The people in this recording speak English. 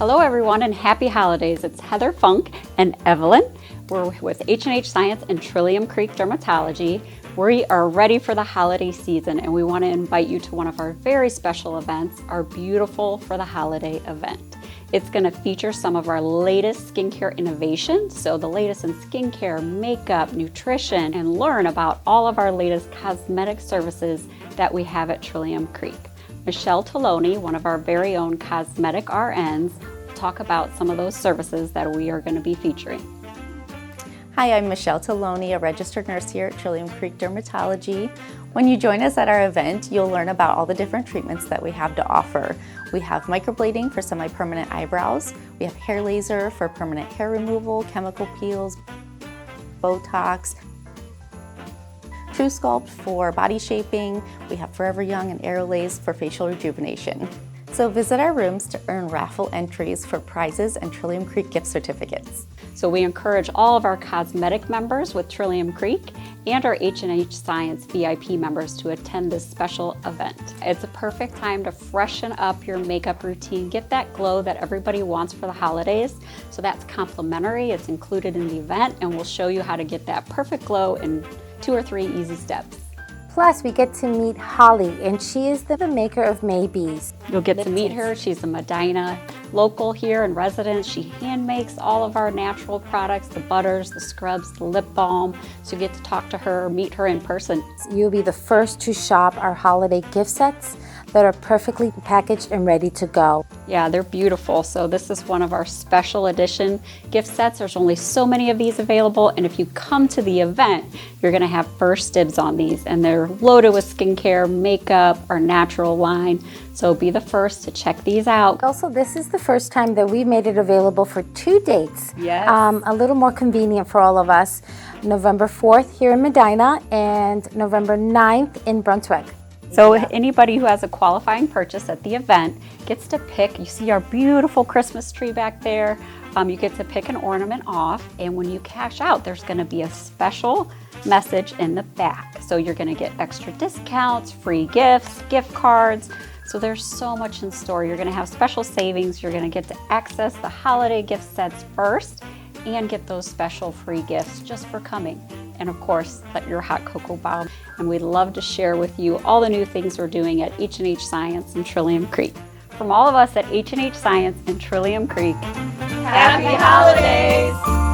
Hello everyone and happy holidays. It's Heather Funk and Evelyn. We're with H&H Science and Trillium Creek Dermatology. We are ready for the holiday season and we want to invite you to one of our very special events, our Beautiful for the Holiday event. It's going to feature some of our latest skincare innovations, so the latest in skincare, makeup, nutrition, and learn about all of our latest cosmetic services that we have at Trillium Creek. Michelle Taloni, one of our very own cosmetic RNs, will talk about some of those services that we are going to be featuring. Hi, I'm Michelle Taloni, a registered nurse here at Trillium Creek Dermatology. When you join us at our event, you'll learn about all the different treatments that we have to offer. We have microblading for semi-permanent eyebrows, we have hair laser for permanent hair removal, chemical peels, Botox, True Sculpt for body shaping, we have Forever Young and Aerolace for facial rejuvenation. So visit our rooms to earn raffle entries for prizes and Trillium Creek gift certificates. So we encourage all of our cosmetic members with Trillium Creek and our H&H Science VIP members to attend this special event. It's a perfect time to freshen up your makeup routine, get that glow that everybody wants for the holidays. So that's complimentary, it's included in the event, and we'll show you how to get that perfect glow in 2 or 3 easy steps. Plus, we get to meet Holly, and she is the maker of Maybees. You'll get to meet her. She's a Medina local here and resident. She hand makes all of our natural products, the butters, the scrubs, the lip balm. So you get to talk to her, meet her in person. You'll be the first to shop our holiday gift sets that are perfectly packaged and ready to go. Yeah, they're beautiful. So this is one of our special edition gift sets. There's only so many of these available, and if you come to the event, you're gonna have first dibs on these, and they're loaded with skincare, makeup, our natural line. So be the first to check these out. Also, this is the first time that we made it available for 2 dates. Yes. A little more convenient for all of us. November 4th here in Medina and November 9th in Brunswick. So anybody who has a qualifying purchase at the event gets to pick. You see our beautiful Christmas tree back there. You get to pick an ornament off, and when you cash out, there's gonna be a special message in the back. So you're gonna get extra discounts, free gifts, gift cards. So there's so much in store. You're gonna have special savings. You're gonna get to access the holiday gift sets first and get those special free gifts just for coming. And of course, your hot cocoa bomb. And we'd love to share with you all the new things we're doing at H&H Science and Trillium Creek. From all of us at H&H Science and Trillium Creek, happy holidays!